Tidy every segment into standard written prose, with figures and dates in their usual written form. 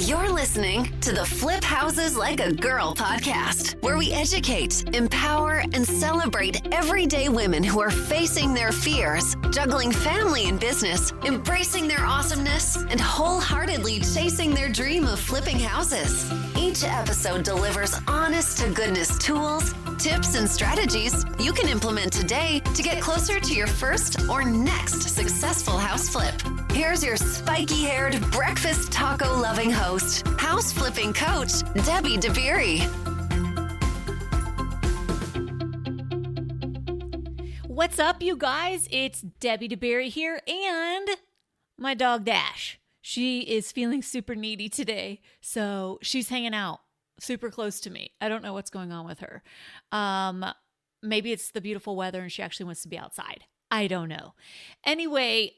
You're listening to the Flip Houses Like a Girl podcast, where we educate, empower, and celebrate everyday women who are facing their fears, juggling family and business, embracing their awesomeness, and wholeheartedly chasing their dream of flipping houses. Each episode delivers honest-to-goodness tools, tips, and strategies you can implement today to get closer to your first or next successful house flip. Here's your spiky-haired, breakfast taco-loving host, house flipping coach, Debbie DeBerry. What's up, you guys? It's Debbie DeBerry here, and my dog Dash. She is feeling super needy today, so she's hanging out super close to me. I don't know what's going on with her. Maybe it's the beautiful weather and she actually wants to be outside. I don't know. Anyway,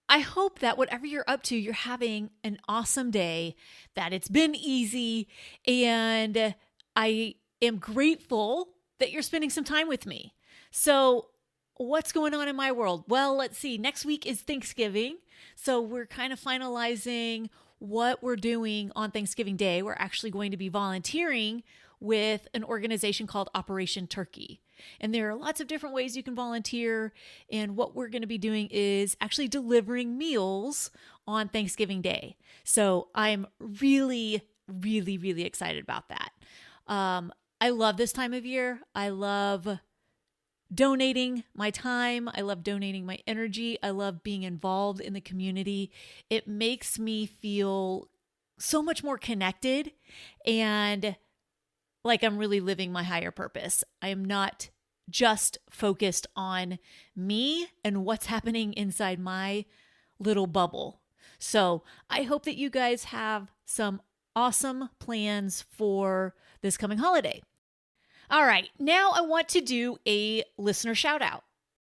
I hope that whatever you're up to, you're having an awesome day, that it's been easy, and I am grateful that you're spending some time with me. So what's going on in my world? Well, let's see. Next week is Thanksgiving, so we're kind of finalizing what we're doing on Thanksgiving Day. We're actually going to be volunteering with an organization called Operation Turkey. And there are lots of different ways you can volunteer. And what we're going to be doing is actually delivering meals on Thanksgiving Day. So I'm really, really, really excited about that. I love this time of year. I love donating my time. I love donating my energy. I love being involved in the community. It makes me feel so much more connected and like I'm really living my higher purpose. I am not just focused on me and what's happening inside my little bubble. So I hope that you guys have some awesome plans for this coming holiday. All right, now I want to do a listener shout out.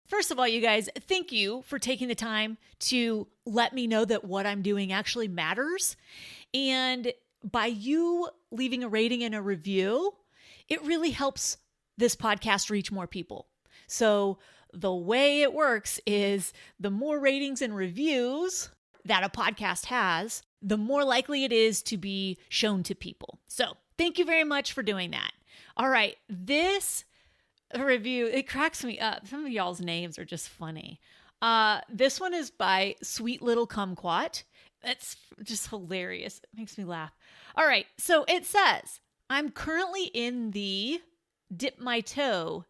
First of all, you guys, thank you for taking the time to let me know that what I'm doing actually matters. And by you leaving a rating and a review, it really helps this podcast reach more people. So the way it works is the more ratings and reviews that a podcast has, the more likely it is to be shown to people. So thank you very much for doing that. All right, this review, it cracks me up. Some of y'all's names are just funny. This one is by Sweet Little Kumquat. That's just hilarious. It makes me laugh. All right, so it says, I'm currently in the dip my toe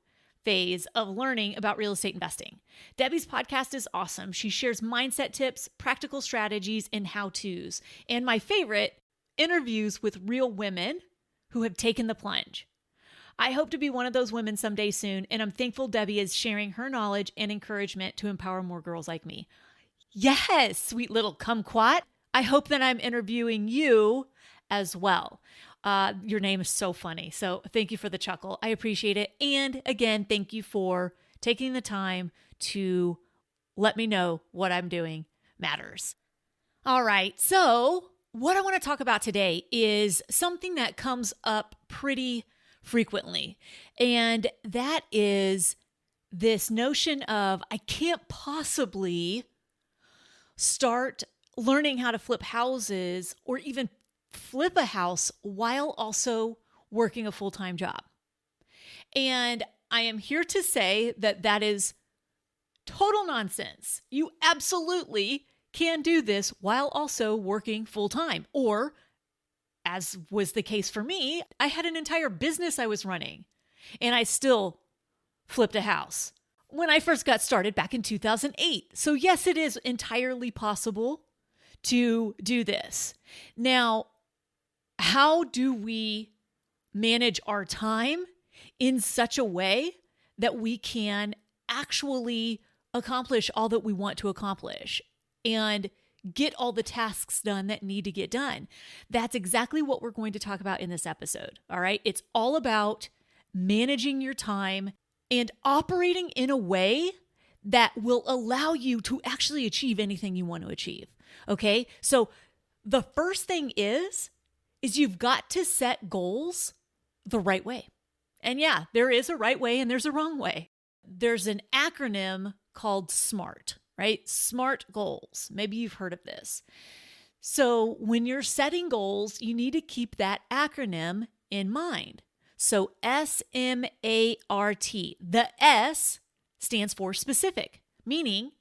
phase of learning about real estate investing. Debbie's podcast is awesome. She shares mindset tips, practical strategies, and how-tos. And my favorite, interviews with real women who have taken the plunge. I hope to be one of those women someday soon, and I'm thankful Debbie is sharing her knowledge and encouragement to empower more girls like me. Yes, Sweet Little Kumquat. I hope that I'm interviewing you as well. Your name is so funny. So thank you for the chuckle. I appreciate it. And again, thank you for taking the time to let me know what I'm doing matters. All right. So what I want to talk about today is something that comes up pretty frequently. And that is this notion of I can't possibly start learning how to flip houses or even flip a house while also working a full-time job. And I am here to say that that is total nonsense. You absolutely can do this while also working full-time. Or, as was the case for me, I had an entire business I was running, and I still flipped a house when I first got started back in 2008. So yes, it is entirely possible to do this. Now, how do we manage our time in such a way that we can actually accomplish all that we want to accomplish and get all the tasks done that need to get done? That's exactly what we're going to talk about in this episode. All right. It's all about managing your time and operating in a way that will allow you to actually achieve anything you want to achieve. Okay. So the first thing is you've got to set goals the right way. And yeah, there is a right way and there's a wrong way. There's an acronym called SMART, right? SMART goals. Maybe you've heard of this. So when you're setting goals, you need to keep that acronym in mind. So SMART. The S stands for specific, meaning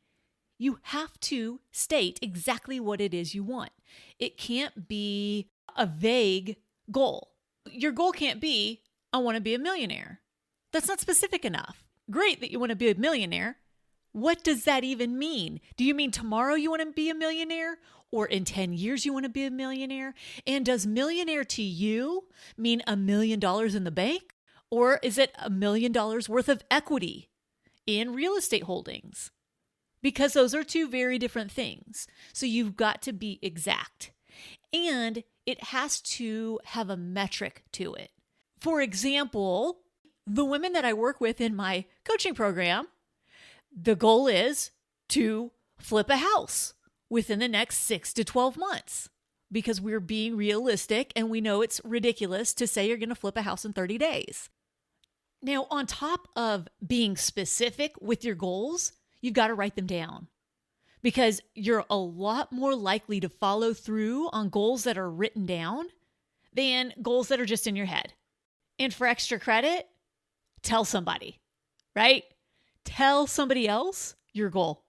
you have to state exactly what it is you want. It can't be a vague goal. Your goal can't be, I want to be a millionaire. That's not specific enough. Great that you want to be a millionaire. What does that even mean? Do you mean tomorrow you want to be a millionaire? Or in 10 years you want to be a millionaire? And does millionaire to you mean $1 million in the bank? Or is it $1 million worth of equity in real estate holdings? Because those are two very different things. So you've got to be exact. And it has to have a metric to it. For example, the women that I work with in my coaching program, the goal is to flip a house within the next 6 to 12 months because we're being realistic and we know it's ridiculous to say you're going to flip a house in 30 days. Now, on top of being specific with your goals, you've got to write them down because you're a lot more likely to follow through on goals that are written down than goals that are just in your head. And for extra credit, tell somebody, right? Tell somebody else your goal.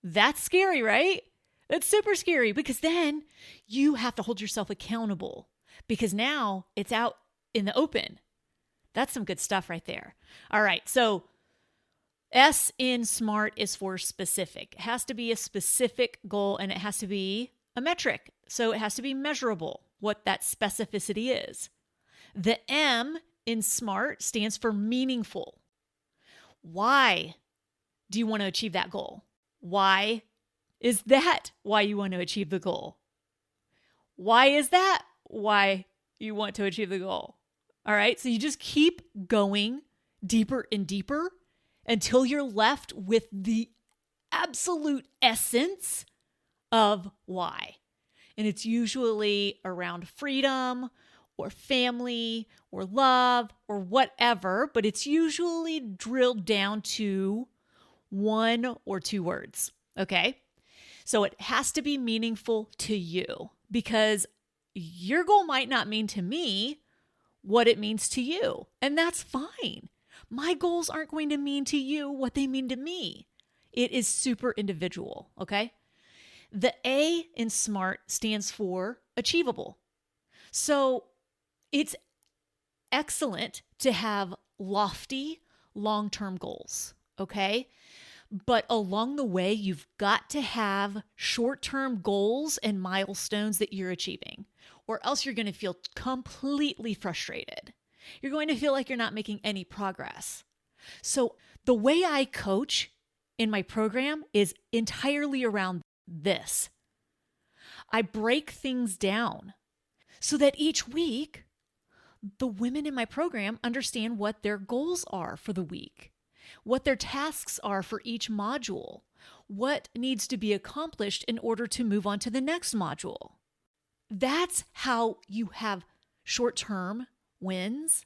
That's scary, right? That's super scary because then you have to hold yourself accountable because now it's out in the open. That's some good stuff right there. All right. So S in SMART is for specific. It has to be a specific goal and it has to be a metric. So it has to be measurable what that specificity is. The M in SMART stands for meaningful. Why do you want to achieve that goal? Why is that why you want to achieve the goal? Why is that why you want to achieve the goal? All right. So you just keep going deeper and deeper until you're left with the absolute essence of why. And it's usually around freedom or family or love or whatever, but it's usually drilled down to 1 or 2 words. Okay. So it has to be meaningful to you because your goal might not mean to me what it means to you. And that's fine. My goals aren't going to mean to you what they mean to me. It is super individual. Okay. The A in SMART stands for achievable. So it's excellent to have lofty, long-term goals, okay? But along the way, you've got to have short-term goals and milestones that you're achieving, or else you're going to feel completely frustrated. You're going to feel like you're not making any progress. So the way I coach in my program is entirely around this. I break things down so that each week, the women in my program understand what their goals are for the week, what their tasks are for each module, what needs to be accomplished in order to move on to the next module. That's how you have short-term wins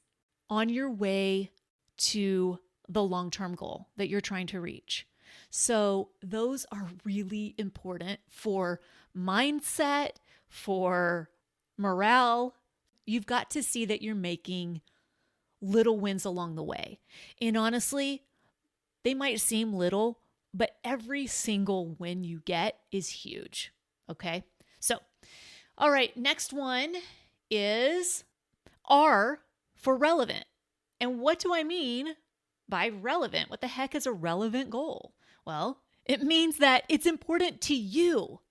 on your way to the long-term goal that you're trying to reach. So those are really important for mindset, for morale. You've got to see that you're making little wins along the way. And honestly, they might seem little, but every single win you get is huge. Okay? So, all right, next one is R for relevant. And what do I mean by relevant? What the heck is a relevant goal? Well, it means that it's important to you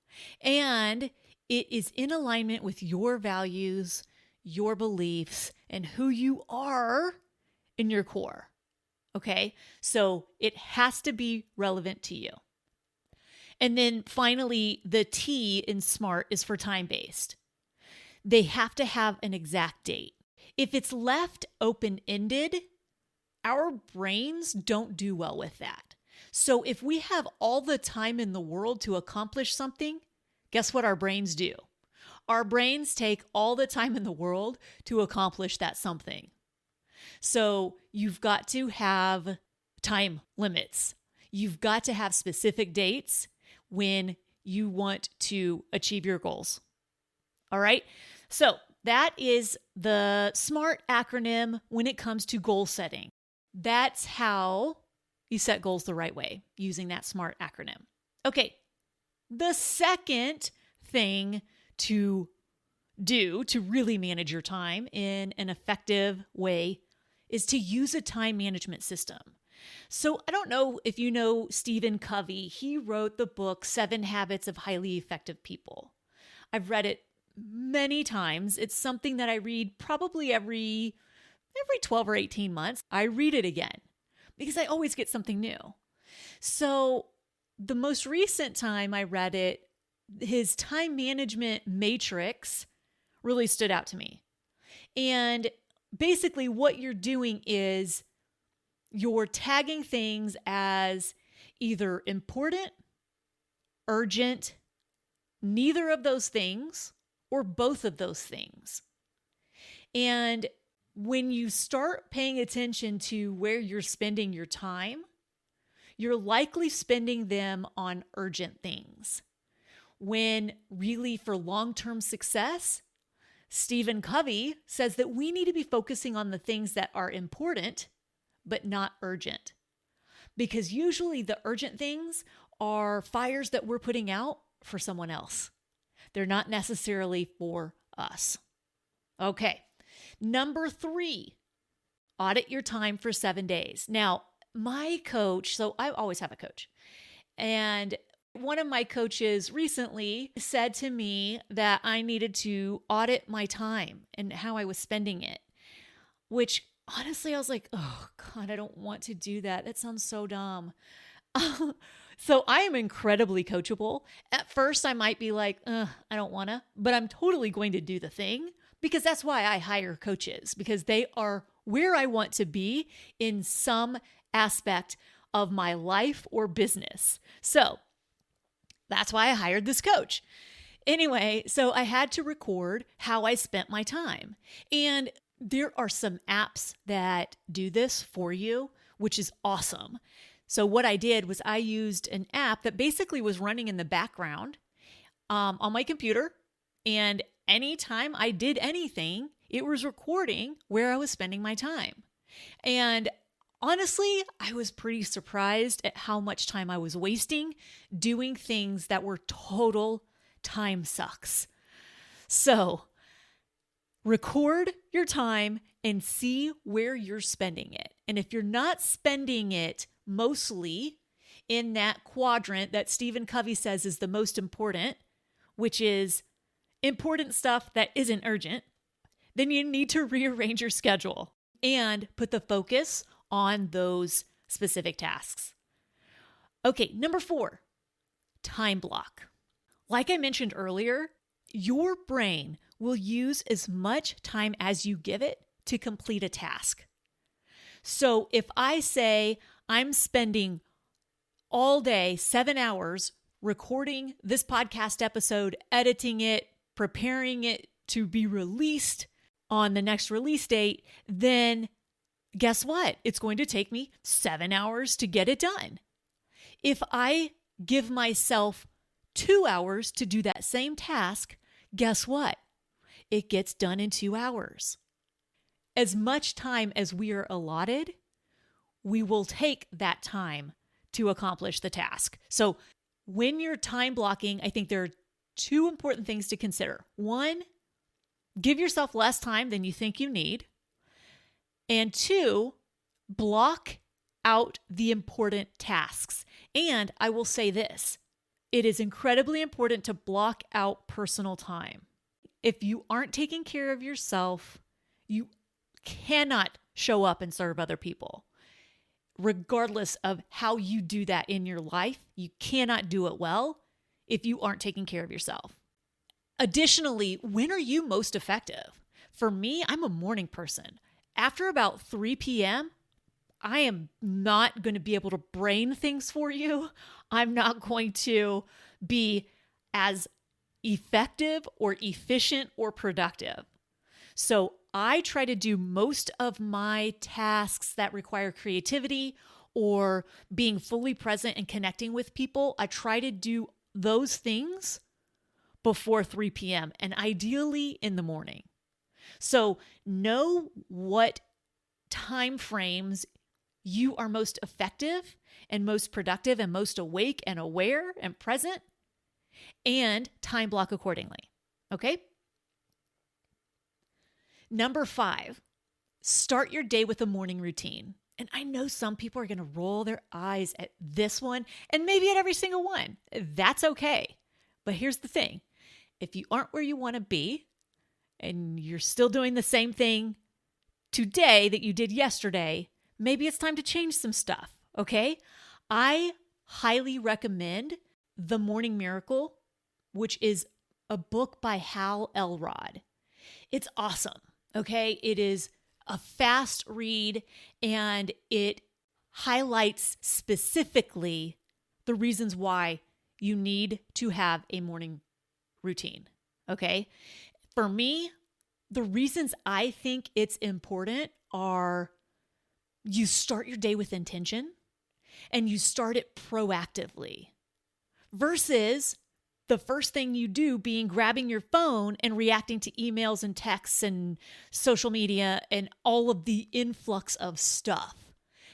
and it is in alignment with your values, your beliefs, and who you are in your core. Okay? So it has to be relevant to you. And then finally, the T in SMART is for time-based. They have to have an exact date. If it's left open-ended, our brains don't do well with that. So if we have all the time in the world to accomplish something, guess what our brains do? Our brains take all the time in the world to accomplish that something. So you've got to have time limits. You've got to have specific dates when you want to achieve your goals. All right. So that is the SMART acronym when it comes to goal setting. That's how you set goals the right way, using that SMART acronym. Okay. The second thing to do to really manage your time in an effective way is to use a time management system. So I don't know if you know Stephen Covey. He wrote the book 7 Habits of Highly Effective People. I've read it many times. It's something that I read probably every 12 or 18 months. I read it again because I always get something new. So the most recent time I read it, his time management matrix really stood out to me. And basically what you're doing is you're tagging things as either important, urgent, neither of those things, or both of those things. And when you start paying attention to where you're spending your time, you're likely spending them on urgent things. When really for long-term success, Stephen Covey says that we need to be focusing on the things that are important, but not urgent. Because usually the urgent things are fires that we're putting out for someone else. They're not necessarily for us. Okay. Number 3, audit your time for 7 days. Now, my coach, so I always have a coach, and one of my coaches recently said to me that I needed to audit my time and how I was spending it, which honestly, I was like, oh God, I don't want to do that. That sounds so dumb. So I am incredibly coachable. At first, I might be like, I don't want to, but I'm totally going to do the thing because that's why I hire coaches, because they are where I want to be in some aspect of my life or business. So that's why I hired this coach. Anyway, so I had to record how I spent my time. And there are some apps that do this for you, which is awesome. So what I did was I used an app that basically was running in the background on my computer. And anytime I did anything, it was recording where I was spending my time. And honestly, I was pretty surprised at how much time I was wasting doing things that were total time sucks. So record your time and see where you're spending it. And if you're not spending it mostly in that quadrant that Stephen Covey says is the most important, which is important stuff that isn't urgent, then you need to rearrange your schedule and put the focus on those specific tasks. Okay, number 4, time block. Like I mentioned earlier, your brain will use as much time as you give it to complete a task. So if I say I'm spending all day, 7 hours, recording this podcast episode, editing it, preparing it to be released on the next release date, then guess what? It's going to take me 7 hours to get it done. If I give myself 2 hours to do that same task, guess what? It gets done in 2 hours. As much time as we are allotted, we will take that time to accomplish the task. So when you're time blocking, I think there are 2 important things to consider. 1, give yourself less time than you think you need. And 2, block out the important tasks. And I will say this, it is incredibly important to block out personal time. If you aren't taking care of yourself, you cannot show up and serve other people. Regardless of how you do that in your life, you cannot do it well if you aren't taking care of yourself. Additionally, when are you most effective? For me, I'm a morning person. After about 3 p.m., I am not going to be able to brain things for you. I'm not going to be as effective or efficient or productive. So I try to do most of my tasks that require creativity or being fully present and connecting with people. I try to do those things before 3 p.m. and ideally in the morning. So know what time frames you are most effective and most productive and most awake and aware and present, and time block accordingly. Okay? Number 5, start your day with a morning routine. And I know some people are going to roll their eyes at this one and maybe at every single one. That's okay. But here's the thing. If you aren't where you want to be and you're still doing the same thing today that you did yesterday, maybe it's time to change some stuff, okay? I highly recommend The Morning Miracle, which is a book by Hal Elrod. It's awesome, okay? It is a fast read, and it highlights specifically the reasons why you need to have a morning routine, okay? For me, the reasons I think it's important are you start your day with intention and you start it proactively versus the first thing you do being grabbing your phone and reacting to emails and texts and social media and all of the influx of stuff.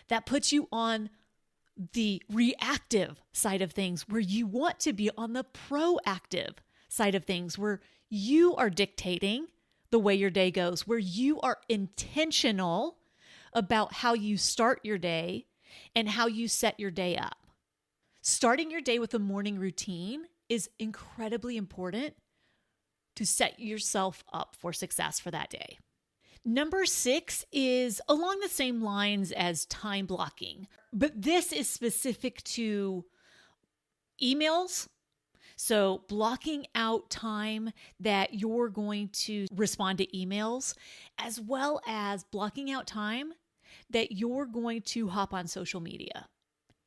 That puts you on the reactive side of things, where you want to be on the proactive side of things, where you are dictating the way your day goes, where you are intentional about how you start your day and how you set your day up. Starting your day with a morning routine is incredibly important to set yourself up for success for that day. Number 6 is along the same lines as time blocking, but this is specific to emails. So blocking out time that you're going to respond to emails, as well as blocking out time that you're going to hop on social media.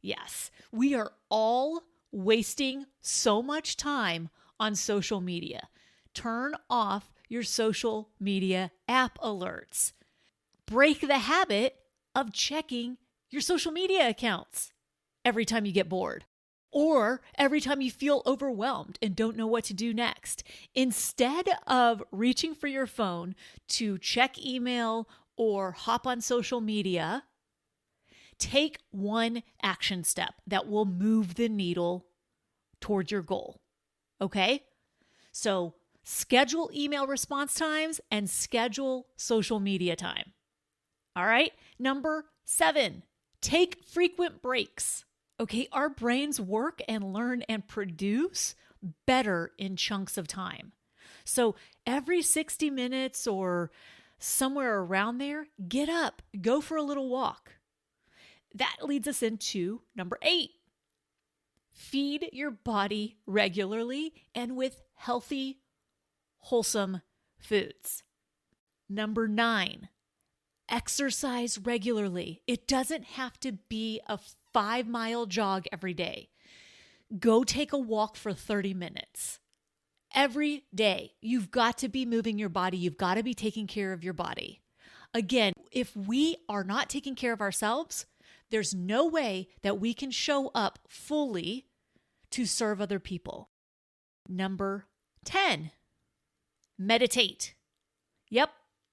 Yes, we are all wasting so much time on social media. Turn off your social media app alerts. Break the habit of checking your social media accounts every time you get bored or every time you feel overwhelmed and don't know what to do next. Instead of reaching for your phone to check email or hop on social media, take one action step that will move the needle toward your goal. Okay? So schedule email response times and schedule social media time. All right? Number 7, take frequent breaks. Okay? Our brains work and learn and produce better in chunks of time. So every 60 minutes or somewhere around there, get up, go for a little walk. That leads us into number 8. Feed your body regularly and with healthy, wholesome foods. Number 9, exercise regularly. It doesn't have to be a 5-mile jog every day. Go take a walk for 30 minutes. Every day, you've got to be moving your body. You've got to be taking care of your body. Again, if we are not taking care of ourselves, there's no way that we can show up fully to serve other people. Number 10, meditate. Yep,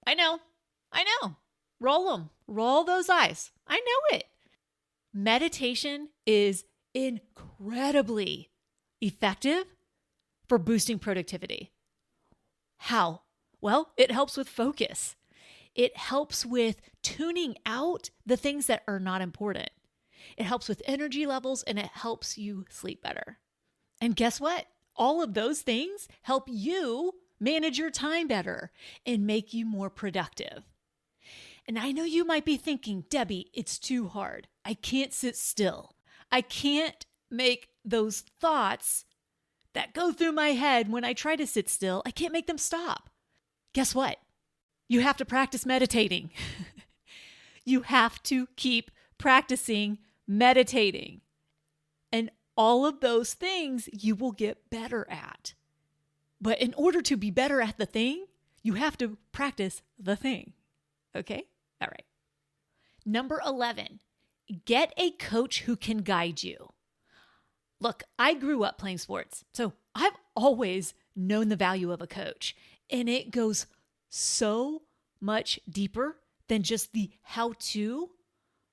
I know. Roll them. Roll those eyes. I know it. Meditation is incredibly effective for boosting productivity. How? Well, it helps with focus. It helps with tuning out the things that are not important. It helps with energy levels, and it helps you sleep better. And guess what? All of those things help you manage your time better and make you more productive. And I know you might be thinking, Debbie, it's too hard. I can't sit still. I can't make those thoughts that go through my head when I try to sit still. I can't make them stop. Guess what? You have to practice meditating. You have to keep practicing meditating. And all of those things you will get better at. But in order to be better at the thing, you have to practice the thing. Okay? All right. Number 11, get a coach who can guide you. Look, I grew up playing sports, so I've always known the value of a coach, and it goes so much deeper than just the how-to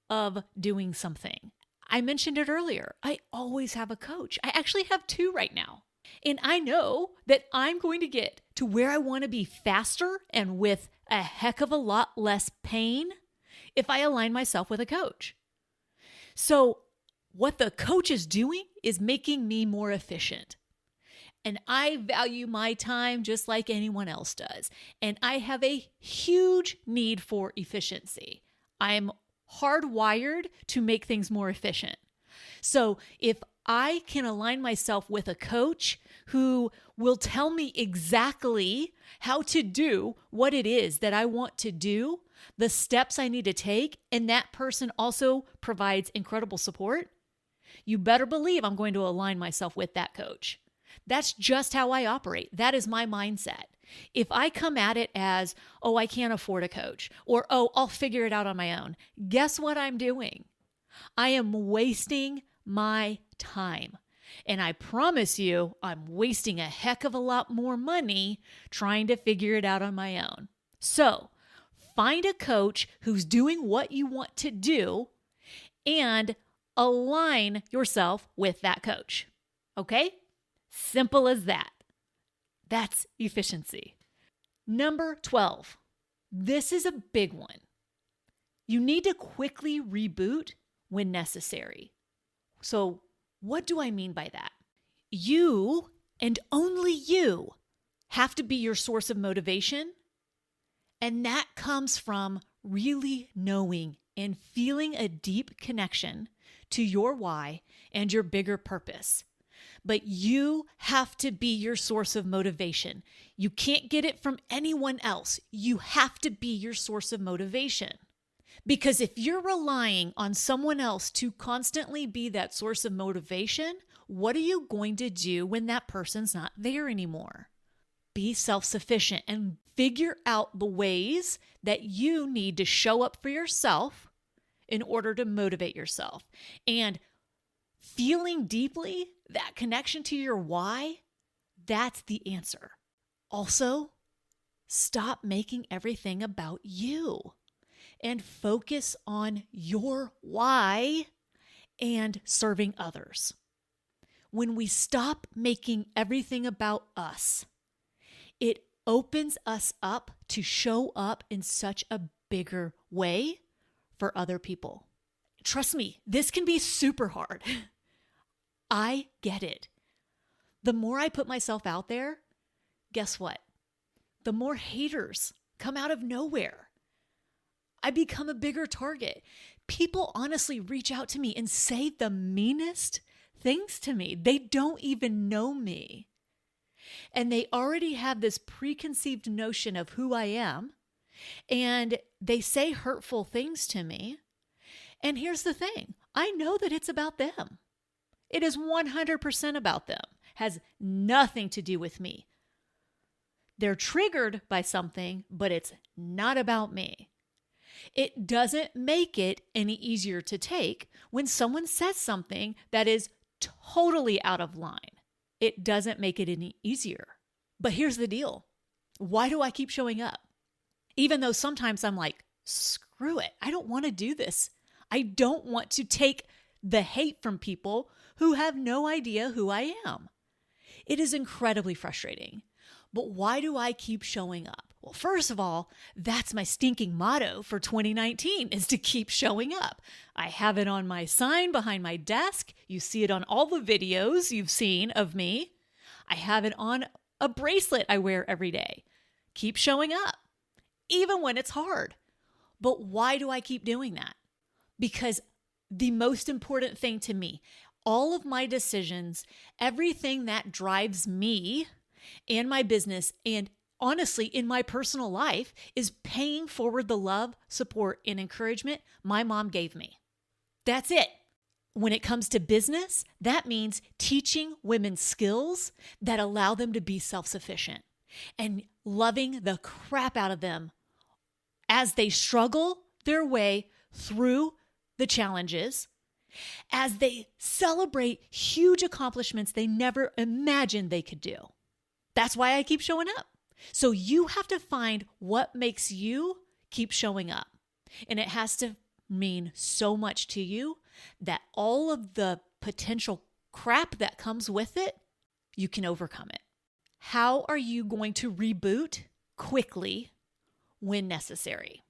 of doing something. I mentioned it earlier. I always have a coach. I actually have two right now. And I know that I'm going to get to where I want to be faster and with a heck of a lot less pain if I align myself with a coach. So what the coach is doing is making me more efficient. And I value my time just like anyone else does. And I have a huge need for efficiency. I'm hardwired to make things more efficient. So if I can align myself with a coach who will tell me exactly how to do what it is that I want to do, the steps I need to take, and that person also provides incredible support, you better believe I'm going to align myself with that coach. That's just how I operate. That is my mindset. If I come at it as, oh, I can't afford a coach, or, oh, I'll figure it out on my own, guess what I'm doing? I am wasting my time. And I promise you, I'm wasting a heck of a lot more money trying to figure it out on my own. So find a coach who's doing what you want to do and align yourself with that coach. Okay? Simple as that. That's efficiency. Number 12. This is a big one. You need to quickly reboot when necessary. So, what do I mean by that? You, and only you, have to be your source of motivation. And that comes from really knowing and feeling a deep connection to your why and your bigger purpose. But you have to be your source of motivation. You can't get it from anyone else. You have to be your source of motivation. Because if you're relying on someone else to constantly be that source of motivation, what are you going to do when that person's not there anymore? Be self-sufficient and figure out the ways that you need to show up for yourself in order to motivate yourself. And feeling deeply that connection to your why, that's the answer. Also, stop making everything about you and focus on your why and serving others. When we stop making everything about us, it opens us up to show up in such a bigger way for other people. Trust me, this can be super hard. I get it. The more I put myself out there, guess what? The more haters come out of nowhere. I become a bigger target. People honestly reach out to me and say the meanest things to me. They don't even know me. And they already have this preconceived notion of who I am. And they say hurtful things to me. And here's the thing. I know that it's about them. It is 100% about them. Has nothing to do with me. They're triggered by something, but it's not about me. It doesn't make it any easier to take when someone says something that is totally out of line. It doesn't make it any easier. But here's the deal. Why do I keep showing up? Even though sometimes I'm like, screw it. I don't want to do this. I don't want to take the hate from people who have no idea who I am. It is incredibly frustrating. But why do I keep showing up? Well, first of all, that's my stinking motto for 2019 is to keep showing up. I have it on my sign behind my desk. You see it on all the videos you've seen of me. I have it on a bracelet I wear every day. Keep showing up, even when it's hard. But why do I keep doing that? Because the most important thing to me, all of my decisions, everything that drives me and my business, and honestly, in my personal life, is paying forward the love, support, and encouragement my mom gave me. That's it. When it comes to business, that means teaching women skills that allow them to be self-sufficient and loving the crap out of them as they struggle their way through the challenges as they celebrate huge accomplishments they never imagined they could do. That's why I keep showing up. So you have to find what makes you keep showing up. And it has to mean so much to you that all of the potential crap that comes with it, you can overcome it. How are you going to reboot quickly when necessary?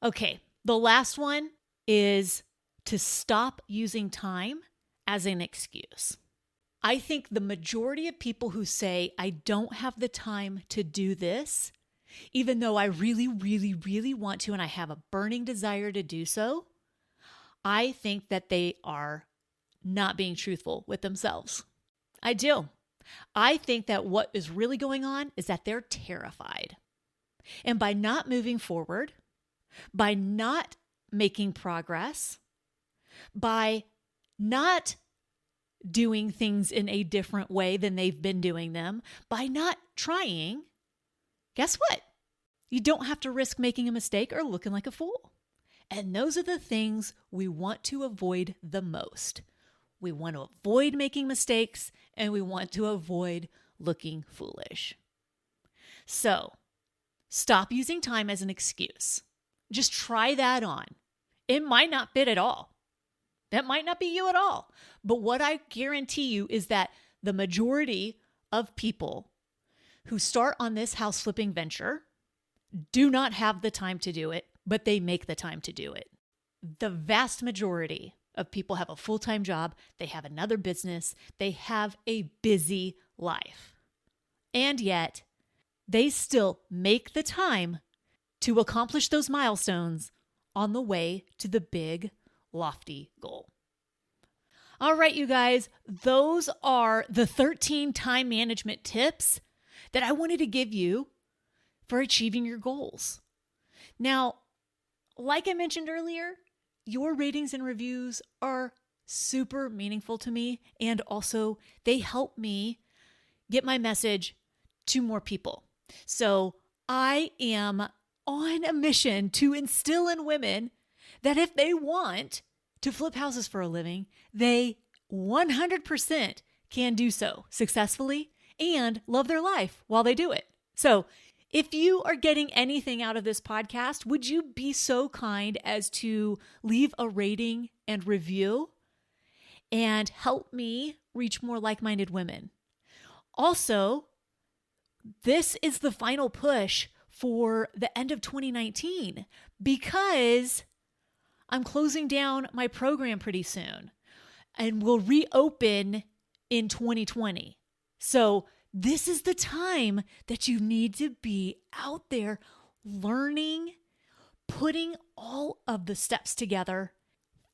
Okay, the last one is to stop using time as an excuse. I think the majority of people who say, I don't have the time to do this, even though I really, really, really want to, and I have a burning desire to do so, I think that they are not being truthful with themselves. I do. I think that what is really going on is that they're terrified. And by not moving forward, by not making progress, by not doing things in a different way than they've been doing them, by not trying, guess what? You don't have to risk making a mistake or looking like a fool. And those are the things we want to avoid the most. We want to avoid making mistakes and we want to avoid looking foolish. So, stop using time as an excuse. Just try that on. It might not fit at all. That might not be you at all. But what I guarantee you is that the majority of people who start on this house flipping venture do not have the time to do it, but they make the time to do it. The vast majority of people have a full-time job, they have another business, they have a busy life. And yet, they still make the time to accomplish those milestones on the way to the big, lofty goal. All right, you guys, those are the 13 time management tips that I wanted to give you for achieving your goals. Now, like I mentioned earlier, your ratings and reviews are super meaningful to me, and also they help me get my message to more people. So I am on a mission to instill in women that if they want to flip houses for a living, they 100% can do so successfully and love their life while they do it. So if you are getting anything out of this podcast, would you be so kind as to leave a rating and review and help me reach more like-minded women? Also, this is the final push for the end of 2019 because I'm closing down my program pretty soon and we'll reopen in 2020. So this is the time that you need to be out there learning, putting all of the steps together,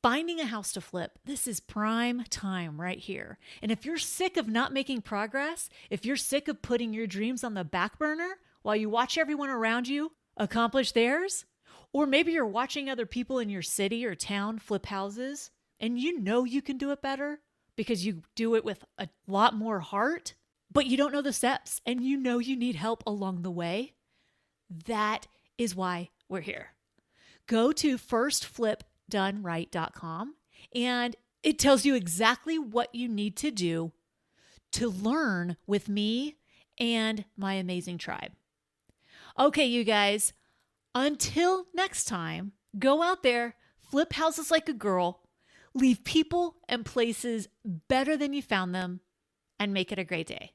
finding a house to flip. This is prime time right here. And if you're sick of not making progress, if you're sick of putting your dreams on the back burner while you watch everyone around you accomplish theirs, or maybe you're watching other people in your city or town flip houses and you know you can do it better because you do it with a lot more heart, but you don't know the steps and you know you need help along the way, that is why we're here. Go to firstflipdoneright.com and it tells you exactly what you need to do to learn with me and my amazing tribe. Okay, you guys, until next time, go out there, flip houses like a girl, leave people and places better than you found them, and make it a great day.